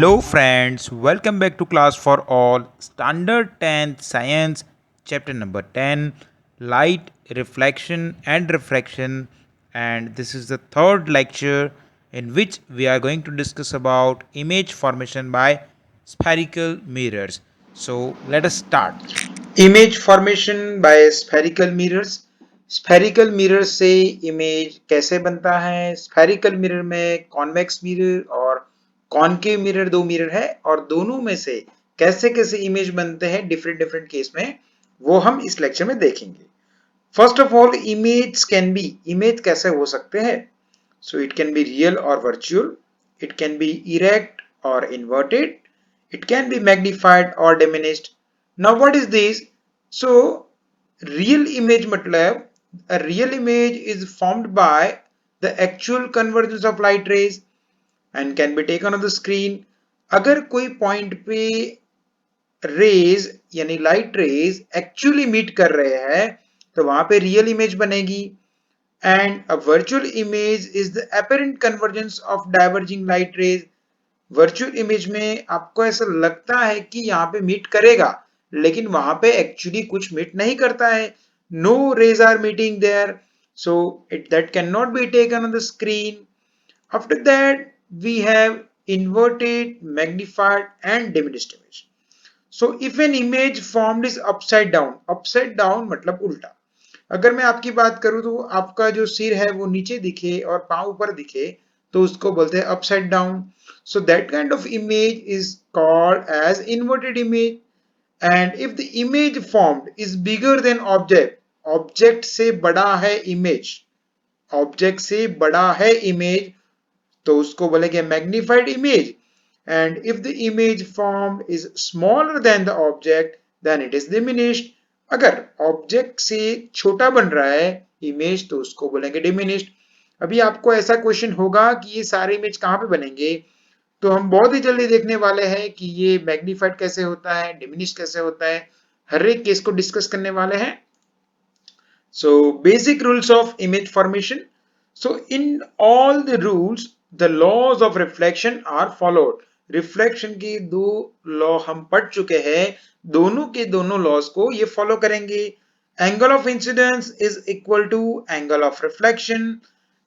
Hello friends, welcome back to Class for All, Standard 10th Science, chapter number 10, Light, Reflection and Refraction, and this is the third lecture in which we are going to discuss about image formation by spherical mirrors. So let us start. Image formation by spherical mirrors. Spherical mirror से image कैसे बनता है? Spherical mirror में convex mirror और concave mirror दो mirror है और दोनों में से कैसे कैसे इमेज बनते हैं डिफरेंट डिफरेंट केस में, वो हम इस लेक्चर में देखेंगे। First of all, image can be, image कैसे हो सकते हैं? So it can be real और virtual, it can be erect और inverted, it can be magnified or diminished. Now what is this? So real image matlab, a real image is formed by the actual convergence of light rays and can be taken on the screen. अगर कोई point पे raise यानी light rays actually meet कर रहे हैं तो वहां पे रियल इमेज बनेगी। And a virtual image is the apparent convergence of diverging light rays। Virtual image में आपको ऐसा लगता है कि यहाँ पे मीट करेगा, लेकिन वहां पे एक्चुअली कुछ मीट नहीं करता है। No rays are meeting there, so it that can not be taken on the screen. After that we have inverted, magnified and diminished image. So if an image formed is upside down मतलब उल्टा। अगर मैं आपकी बात करूं तो आपका जो सिर है वो नीचे दिखे और पांव ऊपर दिखे तो उसको बोलते हैं upside down. So that kind of image is called as inverted image. And if the image formed is bigger than object, object से बड़ा है इमेज, ऑब्जेक्ट से बड़ा है इमेज, तो उसको बोलेंगे magnified image. And if the image formed is smaller than the object then it is diminished. अगर ऑब्जेक्ट से छोटा बन रहा है इमेज तो उसको बोलेंगे डिमिनिश्ड। अभी आपको ऐसा क्वेश्चन होगा कि ये सारे इमेज कहाँ पे बनेंगे, तो हम बहुत ही जल्दी देखने वाले हैं कि ये मैग्निफाइड कैसे होता है, डिमिनिश कैसे होता है, हर एक केस को डिस्कस करने वाले हैं। So basic rules of image formation. So in all the rules, the laws of reflection are followed. Reflection के दो लॉ हम पढ़ चुके हैं, दोनों के दोनों लॉज को ये फॉलो करेंगे। Angle of incidence is equal to angle of reflection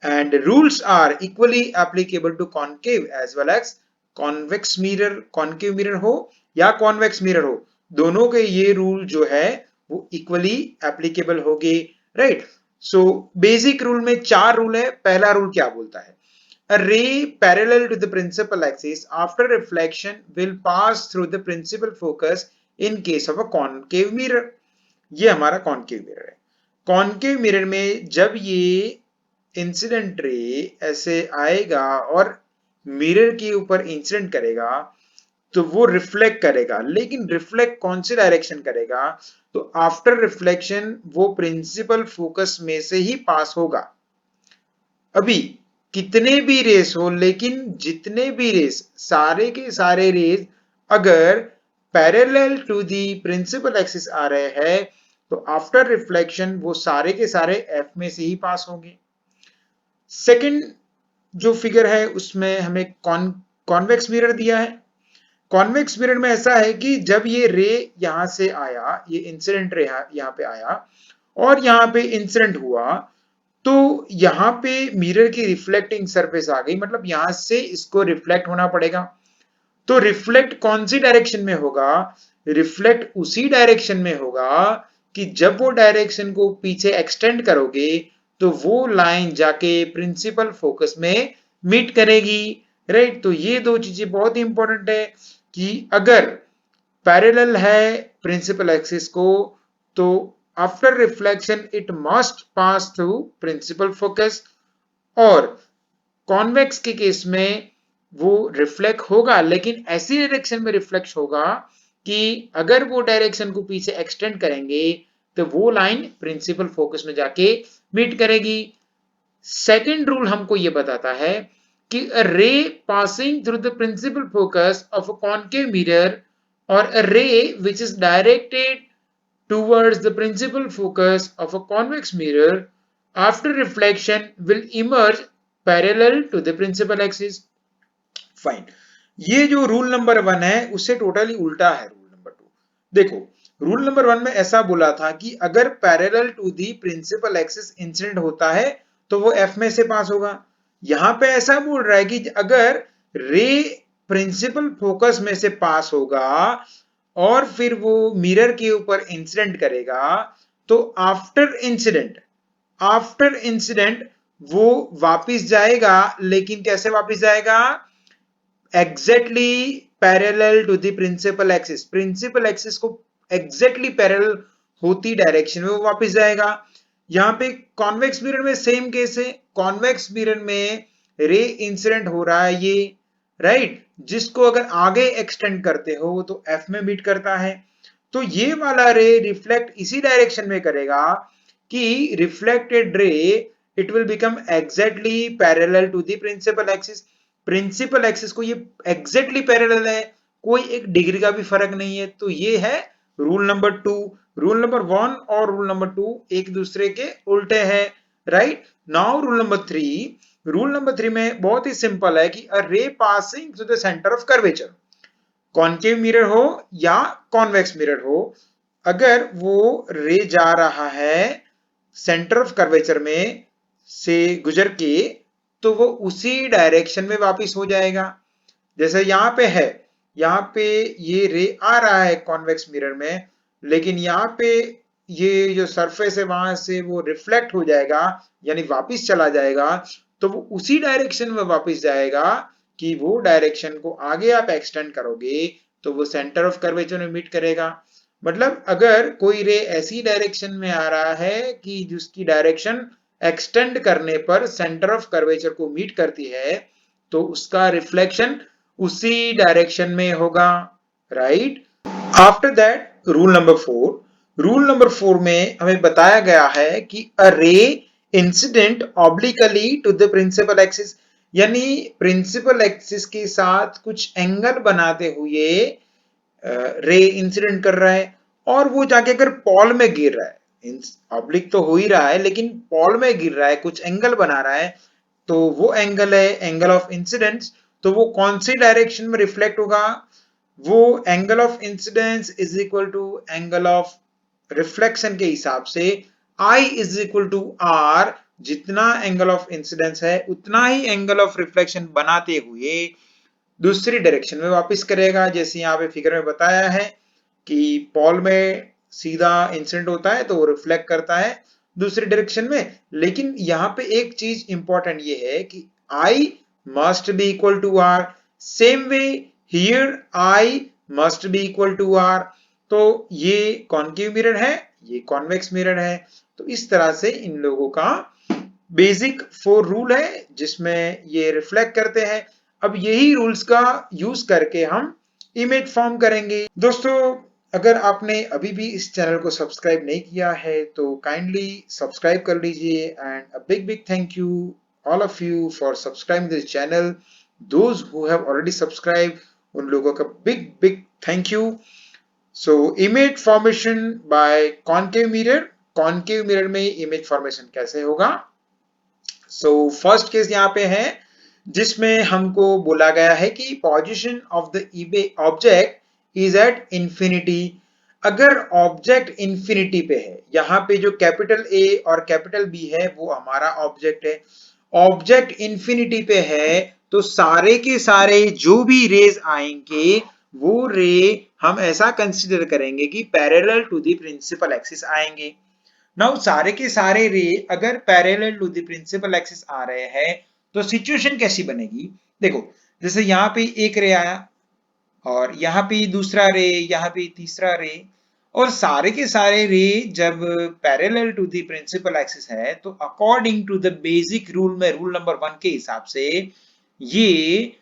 and rules are equally applicable to concave as well as convex mirror। concave mirror हो या convex mirror हो, दोनों के ये रूल जो है वो इक्वली एप्लीकेबल होगी, राइट। सो बेसिक रूल में चार रूल है। पहला रूल क्या बोलता है? A ray parallel to the principal axis after reflection will pass through the principal focus in case of a concave mirror। ये हमारा कॉनकेव मिरर है। कॉनकेव मिरर में जब ये इंसिडेंट रे ऐसे आएगा और मिरर के ऊपर इंसिडेंट करेगा तो वो रिफ्लेक्ट करेगा, लेकिन रिफ्लेक्ट कौन से डायरेक्शन करेगा? तो आफ्टर रिफ्लेक्शन वो प्रिंसिपल फोकस में से ही पास होगा। अभी कितने भी रेस हो, लेकिन जितने भी रेस, सारे के सारे रेस अगर parallel to the principal axis आ रहे हैं तो आफ्टर रिफ्लेक्शन वो सारे के सारे एफ में से ही पास होंगे। सेकंड जो फिगर है उसमें हमें कॉन्वेक्स मिरर दिया है। कॉन्वेक्स मिरर में ऐसा है कि जब ये रे यहां से आया, ये इंसिडेंट रे यहाँ पे आया और यहाँ पे इंसिडेंट हुआ, तो यहाँ पे मिरर की रिफ्लेक्टिंग सरफेस आ गई, मतलब यहां से इसको रिफ्लेक्ट होना पड़ेगा। तो रिफ्लेक्ट कौन सी डायरेक्शन में होगा? रिफ्लेक्ट उसी डायरेक्शन में होगा कि जब वो डायरेक्शन को पीछे एक्सटेंड करोगे तो वो लाइन जाके प्रिंसिपल फोकस में मीट करेगी, राइट। तो ये दो चीजें बहुत इंपॉर्टेंट है कि अगर पैरेलल है प्रिंसिपल एक्सिस को तो after reflection it must pass through principal focus, और कॉन्वेक्स के केस में वो रिफ्लेक्ट होगा लेकिन ऐसी डायरेक्शन में रिफ्लेक्ट होगा कि अगर वो डायरेक्शन को पीछे एक्सटेंड करेंगे तो वो लाइन प्रिंसिपल फोकस में जाके मीट करेगी। सेकेंड रूल हमको ये बताता है कि a ray passing through the principal focus of a concave mirror or a ray which is directed towards the principal focus of a convex mirror after reflection will emerge parallel to the principal axis। Fine। ये जो rule number 1 है उससे totally उल्टा है rule number 2। देखो, rule number 1 में ऐसा बोला था कि अगर parallel to the principal axis incident होता है तो वो एफ में से पास होगा। यहां पे ऐसा बोल रहा है कि अगर रे प्रिंसिपल फोकस में से पास होगा और फिर वो मिरर के ऊपर इंसिडेंट करेगा तो आफ्टर इंसिडेंट वो वापिस जाएगा, लेकिन कैसे वापिस जाएगा? Exactly parallel to the principal axis, principal axis को एग्जैक्टली पैरेलल होती डायरेक्शन में वो वापस जाएगा। यहाँ पे कॉन्वेक्स मिरर में सेम केस है। कॉन्वेक्स मिरर में रे इंसिडेंट हो रहा है ये, राइट, जिसको अगर आगे एक्सटेंड करते हो तो एफ में मीट करता है। तो ये वाला रे रिफ्लेक्ट इसी डायरेक्शन में करेगा कि reflected ray it will become exactly parallel to the principal axis. Principal axis को ये एग्जैक्टली पैरेलल है, कोई एक डिग्री का भी फर्क नहीं है। तो ये है रूल नंबर 2। रूल नंबर 1 और रूल नंबर 2 एक दूसरे के उल्टे हैं, right. Now rule number 3। Rule number 3 में बहुत ही सिंपल है कि a ray passing to the centre of curvature, concave mirror हो या कॉन्वेक्स मिरर हो, अगर वो रे जा रहा है सेंटर ऑफ कर्वेचर में से गुजर के तो वो उसी डायरेक्शन में वापस हो जाएगा। जैसे यहाँ पे है, यहाँ पे ये रे आ रहा है कॉन्वेक्स मिरर में, लेकिन यहाँ पे ये जो सरफेस है वहां से वो रिफ्लेक्ट हो जाएगा यानी वापस चला जाएगा। तो वो उसी डायरेक्शन में वापस जाएगा कि वो डायरेक्शन को आगे आप एक्सटेंड करोगे तो वो सेंटर ऑफ कर्वेचर में मीट करेगा। मतलब अगर कोई रे ऐसी डायरेक्शन में आ रहा है कि जिसकी डायरेक्शन एक्सटेंड करने पर सेंटर ऑफ कर्वेचर को मीट करती है तो उसका रिफ्लेक्शन उसी डायरेक्शन में होगा, right. After that rule number 4 में हमें बताया गया है कि a ray incident obliquely to the principal axis, यानी प्रिंसिपल एक्सिस के साथ कुछ एंगल बनाते हुए रे इंसिडेंट कर रहा है और वो जाके अगर पॉल में गिर रहा है, ऑब्लिक तो हो ही रहा है लेकिन पॉल में गिर रहा है, कुछ एंगल बना रहा है, तो वो एंगल है एंगल ऑफ इंसिडेंस। तो वो कौन सी डायरेक्शन में रिफ्लेक्ट होगा? वो angle of incidence is equal to angle of reflection के हिसाब से I is equal to R, जितना एंगल ऑफ इंसिडेंस है उतना ही एंगल ऑफ रिफ्लेक्शन बनाते हुए दूसरी डायरेक्शन में वापस करेगा। जैसे यहाँ पे फिगर में बताया है कि पॉल में सीधा इंसिडेंट होता है तो वो रिफ्लेक्ट करता है दूसरी डायरेक्शन में। लेकिन यहाँ पे एक चीज इंपॉर्टेंट ये है कि I must be equal to R, same way here I must be equal to R. तो ये कॉन्केव मिरर है, ये कॉन्वेक्स मिरर है। तो इस तरह से इन लोगों का बेसिक 4 रूल है जिसमें ये रिफ्लेक्ट करते हैं। अब यही रूल्स का यूज करके हम इमेज फॉर्म करेंगे। दोस्तों, अगर आपने अभी भी इस चैनल को सब्सक्राइब नहीं किया है तो काइंडली सब्सक्राइब कर लीजिए and a big big thank you all of you for subscribing this channel. Those who have already subscribe, उन लोगों का big big thank you. So image formation by concave mirror, concave mirror में image formation कैसे होगा? So first case यहाँ पे है जिसमें हमको बोला गया है कि position of the object is at infinity. अगर ऑब्जेक्ट इंफिनिटी पे है, यहाँ पे जो कैपिटल ए और कैपिटल बी है वो हमारा ऑब्जेक्ट है, ऑब्जेक्ट इंफिनिटी पे है तो सारे के सारे जो भी रेज आएंगे वो रे हम ऐसा कंसिडर करेंगे कि parallel to the principal axis आएंगे। नाउ सारे के सारे रे अगर parallel to the principal axis आ रहे हैं तो सिचुएशन कैसी बनेगी? देखो, जैसे यहाँ पे एक रे आया और यहाँ पे दूसरा रे, यहाँ पे तीसरा रे, और सारे के सारे रे जब parallel to the principal axis है तो according to the basic rule में रूल नंबर 1 के हिसाब से ये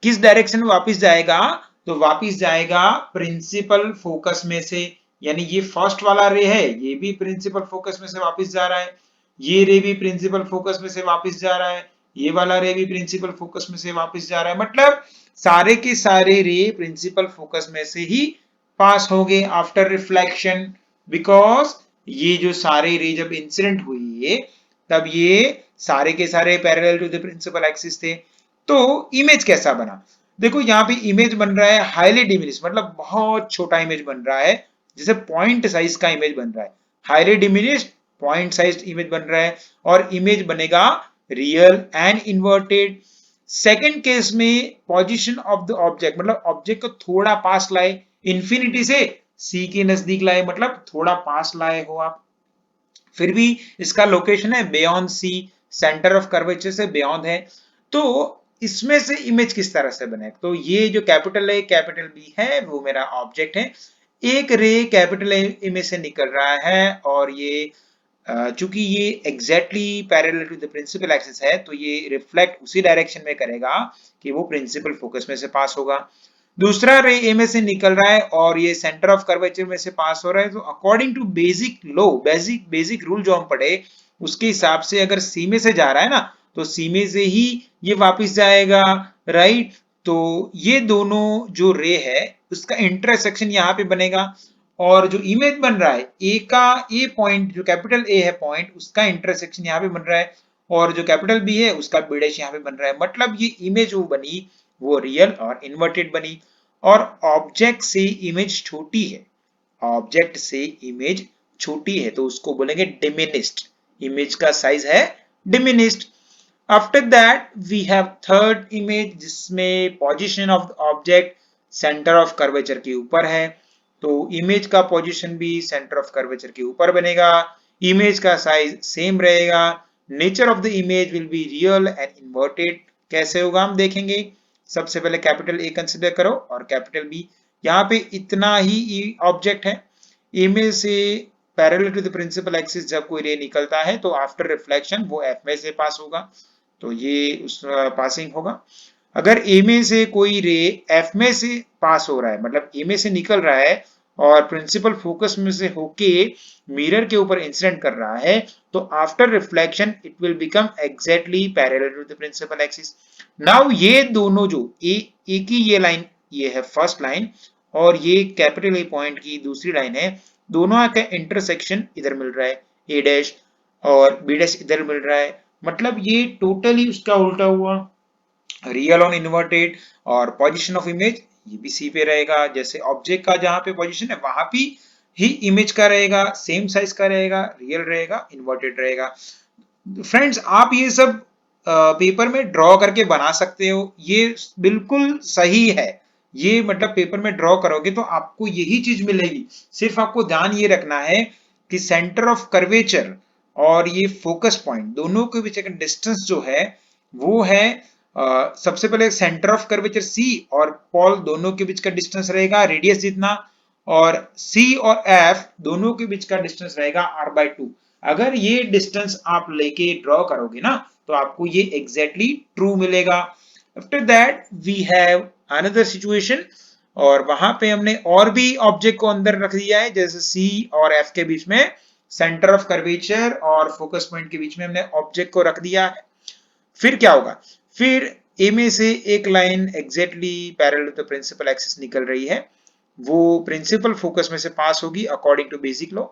किस डायरेक्शन में वापस जाएगा? तो वापस जाएगा प्रिंसिपल फोकस में से, यानी ये फर्स्ट वाला रे है ये भी प्रिंसिपल फोकस में से वापस जा रहा है, ये रे भी प्रिंसिपल फोकस में से वापस जा रहा है, ये वाला रे भी प्रिंसिपल फोकस में से वापस जा रहा है। मतलब सारे के सारे रे प्रिंसिपल फोकस में से ही पास हो गए आफ्टर रिफ्लेक्शन, बिकॉज ये जो सारे रे जब इंसिडेंट हुई है तब ये सारे के सारे parallel to the principal axis थे। तो इमेज कैसा बना? देखो यहाँ पे इमेज बन रहा है हाईली डिमिनिश, मतलब बहुत छोटा इमेज बन रहा है, जैसे पॉइंट साइज का इमेज बन रहा है। Highly diminish point size image बन रहा है, और इमेज बनेगा real and inverted. Second case में पोजिशन ऑफ द ऑब्जेक्ट, मतलब ऑब्जेक्ट को थोड़ा पास लाए, इंफिनिटी से सी के नजदीक लाए, मतलब थोड़ा पास लाए हो आप, फिर भी इसका लोकेशन है beyond C, centre of curvature से बियॉन्ड है। तो इसमें से इमेज किस तरह से बने, तो ये जो कैपिटल ए कैपिटल बी है वो मेरा ऑब्जेक्ट है। एक रे कैपिटल ए में से निकल रहा है, और ये चूंकि ये exactly parallel to the principal axis है, तो ये रिफ्लेक्ट उसी डायरेक्शन में करेगा कि वो प्रिंसिपल फोकस में से पास होगा। दूसरा रे ए में से निकल रहा है और ये सेंटर ऑफ कर्वेचर में से पास हो रहा है, तो according to basic law, basic rule जो हम पढ़े उसके हिसाब से अगर सी में से जा रहा है ना, तो सी में से ही ये वापस जाएगा, राइट। तो ये दोनों जो रे है उसका इंटरसेक्शन यहाँ पे बनेगा, और जो इमेज बन रहा है ए का, ए पॉइंट जो कैपिटल ए है पॉइंट, उसका इंटरसेक्शन यहाँ पे बन रहा है, और जो कैपिटल बी है उसका बी डैश यहाँ पे बन रहा है। मतलब ये इमेज वो बनी वो रियल और इन्वर्टेड बनी। और ऑब्जेक्ट से इमेज छोटी है, ऑब्जेक्ट से इमेज छोटी है तो उसको बोलेंगे डिमिनिस्ड, इमेज का साइज है diminished. After that we have third image, जिसमें position of object centre of curvature के ऊपर है, तो इमेज का पोजीशन भी सेंटर ऑफ कर्वेचर के ऊपर बनेगा, इमेज का साइज सेम रहेगा, nature of the image will be real and inverted. कैसे होगा हम देखेंगे। सबसे पहले कैपिटल ए कंसिडर करो और कैपिटल बी, यहाँ पे इतना ही ऑब्जेक्ट है, ए में से parallel to the principal axis जब कोई रे निकलता है तो आफ्टर रिफ्लेक्शन वो एफ में से पास होगा, तो ये उस पासिंग होगा। अगर ए में से कोई रे एफ में से पास हो रहा है, मतलब ए में से निकल रहा है और प्रिंसिपल फोकस में से होके मिरर के ऊपर इंसिडेंट कर रहा है, तो after reflection it will become exactly parallel to the principal axis. Now ये दोनों जो ए की ये लाइन, ये है फर्स्ट लाइन, और ये कैपिटल ए पॉइंट की दूसरी लाइन है, दोनों का इंटरसेक्शन इधर मिल रहा है, ए डैश और बी डैश इधर मिल रहा है, मतलब ये टोटली उसका उल्टा हुआ, रियल ऑन इन्वर्टेड। और पोजीशन ऑफ इमेज ये भी सी पे रहेगा, जैसे ऑब्जेक्ट का जहां पे पोजीशन है वहां भी ही इमेज का रहेगा, सेम साइज का रहेगा, रियल रहेगा, इन्वर्टेड रहेगा। फ्रेंड्स आप ये सब पेपर में ड्रॉ करके बना सकते हो, ये बिल्कुल सही है। ये मतलब पेपर में ड्रॉ करोगे तो आपको यही चीज मिलेगी। सिर्फ आपको ध्यान ये रखना है कि सेंटर ऑफ कर्वेचर और ये फोकस पॉइंट दोनों के बीच का डिस्टेंस जो है वो है, सबसे पहले सेंटर ऑफ कर्वेचर सी और पॉल दोनों के बीच का डिस्टेंस रहेगा रेडियस जितना, और सी और एफ दोनों के बीच का डिस्टेंस रहेगा r/2। अगर ये डिस्टेंस आप लेके ड्रॉ करोगे ना तो आपको ये एग्जैक्टली ट्रू मिलेगा। After that we have another situation, और वहां पे हमने और भी ऑब्जेक्ट को अंदर रख दिया है, जैसे सी और एफ के बीच में सेंटर ऑफ कर्वेचर और फोकस पॉइंट के बीच में हमने ऑब्जेक्ट को रख दिया है। फिर क्या होगा, फिर ए में से एक line exactly parallel to principal axis निकल रही है, वो प्रिंसिपल फोकस में से पास होगी अकॉर्डिंग टू बेसिक लॉ,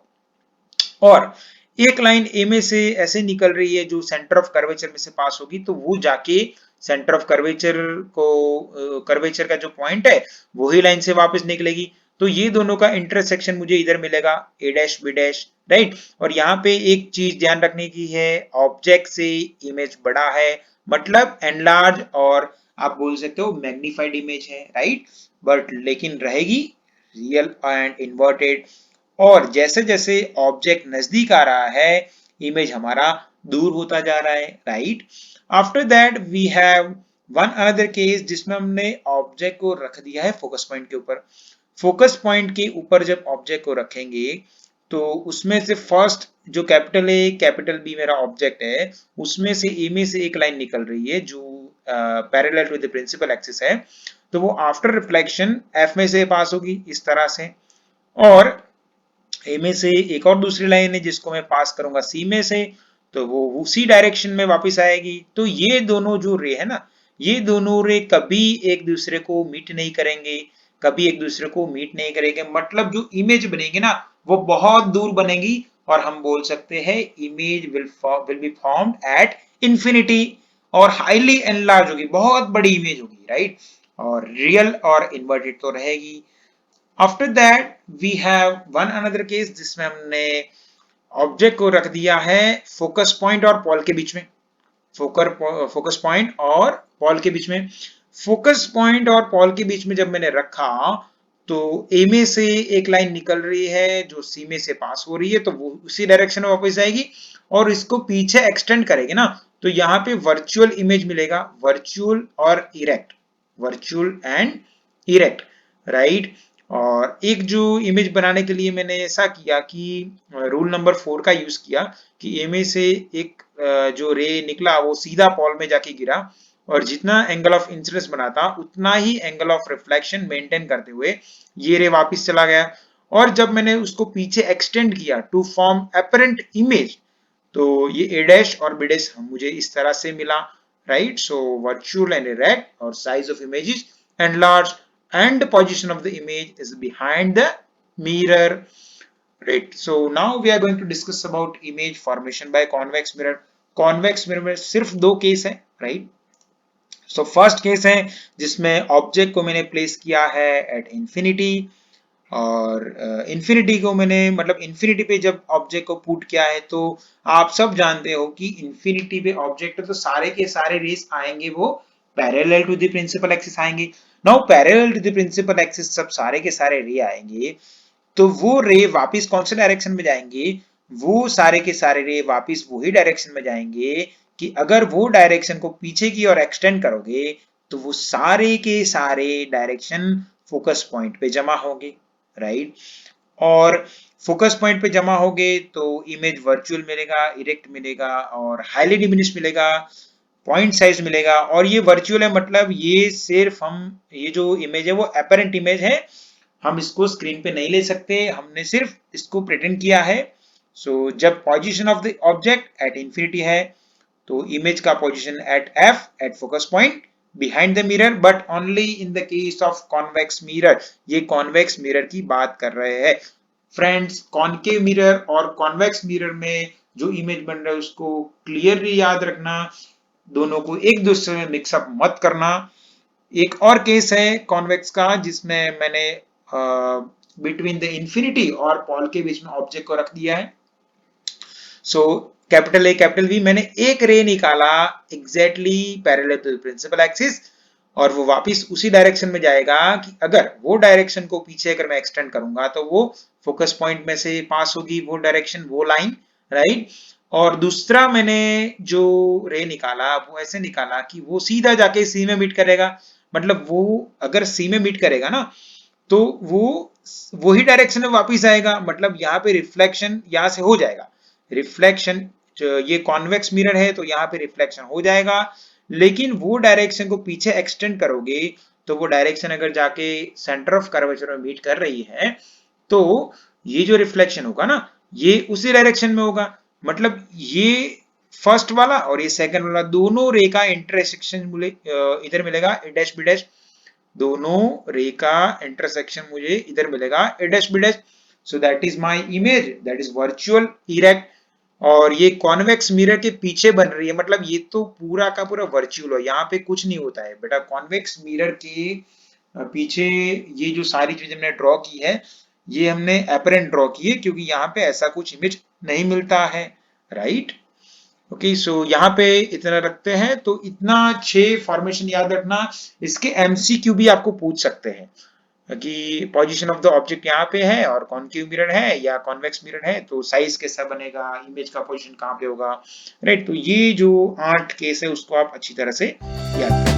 और एक लाइन ए में से ऐसे निकल रही है जो सेंटर ऑफ कर्वेचर में से पास होगी, तो वो जाके सेंटर ऑफ कर्वेचर को, कर्वेचर का जो पॉइंट है वही लाइन से वापस निकलेगी। तो ये दोनों का इंटरसेक्शन मुझे इधर मिलेगा, A dash B dash, right. और यहाँ पे एक चीज ध्यान रखने की है, ऑब्जेक्ट से इमेज बड़ा है, मतलब एनलार्ज, और आप बोल सकते हो मैग्निफाइड इमेज है, राइट, बट लेकिन रहेगी रियल एंड इन्वर्टेड। और जैसे जैसे ऑब्जेक्ट नजदीक आ रहा है इमेज हमारा दूर होता जा रहा है, right. After that we have one another case जिसमें हमने ऑब्जेक्ट को रख दिया है फोकस पॉइंट के ऊपर। फोकस पॉइंट के ऊपर जब ऑब्जेक्ट को रखेंगे तो उसमें से फर्स्ट जो कैपिटल ए कैपिटल बी मेरा ऑब्जेक्ट है, उसमें से ए में से एक लाइन निकल रही है जो parallel to the principal axis है, तो वो आफ्टर रिफ्लेक्शन एफ में से पास होगी इस तरह से, और ए में से एक और दूसरी लाइन है जिसको मैं पास करूंगा सी में से, तो वो उसी डायरेक्शन में वापस आएगी। तो ये दोनों जो रे है ना, ये दोनों रे कभी एक दूसरे को मीट नहीं करेंगे, कभी एक दूसरे को मीट नहीं करेंगे, मतलब जो इमेज बनेगी ना वो बहुत दूर बनेगी, और हम बोल सकते हैं image will be formed at infinity, और हाईली एनलार्ज होगी, बहुत बड़ी इमेज होगी, राइट। और रियल और इन्वर्टेड तो रहेगी। After that we have one another case जिसमें हमने ऑब्जेक्ट को रख दिया है फोकस पॉइंट और पॉल के बीच में। फोकस पॉइंट और पॉल के बीच में, फोकस पॉइंट और पॉल के बीच में जब मैंने रखा तो ए में से एक लाइन निकल रही है जो सी में से पास हो रही है, तो वो उसी डायरेक्शन में वापस जाएगी और इसको पीछे एक्सटेंड करेगी ना, तो यहाँ पे वर्चुअल इमेज मिलेगा, वर्चुअल और erect, virtual and erect, right. और एक जो इमेज बनाने के लिए मैंने ऐसा किया कि रूल नंबर 4 का यूज किया कि ए में से एक जो रे निकला वो सीधा पॉल में जाके गिरा और जितना एंगल ऑफ इंसिडेंस बना था उतना ही एंगल ऑफ रिफ्लेक्शन मेंटेन करते हुए ये रे वापस चला गया। और जब मैंने उसको पीछे एक्सटेंड किया टू फॉर्म अपरेंट इमेज, तो ये ए डैश और बी डैश मुझे इस तरह से मिला, right. So virtual and erect और size of images and large and the position of the image is behind the mirror, right? So now we are going to discuss about image formation by convex mirror. convex mirror में सिर्फ दो case है, right. So first case है जिसमें object को मैंने place किया है एट इंफिनिटी, और इंफिनिटी को मैंने मतलब इंफिनिटी पे जब ऑब्जेक्ट को पुट किया है तो आप सब जानते हो कि इंफिनिटी पे ऑब्जेक्ट तो सारे के सारे रेस आएंगे वो parallel to the principal axis आएंगे। Now parallel to the principal axis सब सारे के सारे रे आएंगे, तो वो रे वापस कौन से डायरेक्शन में जाएंगे, वो सारे के सारे रे वापस वही डायरेक्शन में जाएंगे कि अगर वो डायरेक्शन को पीछे की ओर एक्सटेंड करोगे तो वो सारे के सारे डायरेक्शन फोकस पॉइंट पे जमा होंगे, राइट। और फोकस पॉइंट पे जमा होगे तो इमेज वर्चुअल मिलेगा, इरेक्ट मिलेगा और हाईली डिमिनिश मिलेगा, पॉइंट साइज मिलेगा। और ये वर्चुअल है मतलब ये सिर्फ हम ये जो इमेज है वो अपरेंट इमेज है, हम इसको स्क्रीन पे नहीं ले सकते, हमने सिर्फ इसको प्रेटेंड किया है। सो जब position of the object at infinity है तो इमेज का position at F at focus point behind the mirror, but only in the case of convex mirror, ये कॉन्वेक्स मिरर की बात कर रहे हैं फ्रेंड्स। कॉनकेव मिरर और कॉन्वेक्स मिरर में जो इमेज बन रहा है उसको क्लियरली याद रखना, दोनों को एक दूसरे में मिक्सअप मत करना। एक और केस है कॉन्वेक्स का जिसमें मैंने बिटवीन द इंफिनिटी और पॉल के बीच में ऑब्जेक्ट को रख दिया है। So capital A capital V, मैंने एक रे निकाला exactly parallel to principal axis और वो वापस उसी डायरेक्शन में जाएगा कि अगर वो डायरेक्शन को पीछे अगर मैं एक्सटेंड करूंगा तो वो फोकस पॉइंट में से पास होगी वो डायरेक्शन, वो लाइन, राइट। और दूसरा मैंने जो रे निकाला वो ऐसे निकाला कि वो सीधा जाके सी में मीट करेगा, मतलब वो अगर सी में मीट करेगा ना तो वो वही डायरेक्शन में वापस आएगा, मतलब यहाँ पे रिफ्लेक्शन यहाँ से हो जाएगा, रिफ्लेक्शन ये कॉन्वेक्स मिरर है तो यहाँ पे रिफ्लेक्शन हो जाएगा, लेकिन वो डायरेक्शन को पीछे एक्सटेंड करोगे तो वो डायरेक्शन अगर जाके सेंटर ऑफ कर्वेचर में मीट कर रही है तो ये जो रिफ्लेक्शन होगा ना ये उसी डायरेक्शन में होगा, मतलब ये फर्स्ट वाला और ये सेकंड वाला दोनों रे का इंटरसेक्शन इधर मिलेगा ए डैश बी डैश, दोनों रे का इंटरसेक्शन मुझे इधर मिलेगा A dash B dash. So that is my image, that is virtual erect. और ये कॉन्वेक्स मिरर के पीछे बन रही है, मतलब ये तो पूरा का पूरा वर्चुअल है, यहाँ पे कुछ नहीं होता है बेटा। कॉन्वेक्स मिरर के पीछे ये जो सारी चीजें हमने ड्रॉ की है ये हमने अपरेंट ड्रॉ की है क्योंकि यहाँ पे ऐसा कुछ इमेज नहीं मिलता है, राइट। ओके, सो यहाँ पे इतना रखते हैं, तो इतना 6 फॉर्मेशन याद रखना। इसके एमसीक्यू भी आपको पूछ सकते हैं कि पोजीशन ऑफ द ऑब्जेक्ट यहाँ पे है और कॉनकेव मिरर है या कॉन्वेक्स मिरर है तो साइज कैसा बनेगा, इमेज का पोजीशन कहाँ पे होगा, राइट। तो ये जो 8 केस है उसको आप अच्छी तरह से याद करें।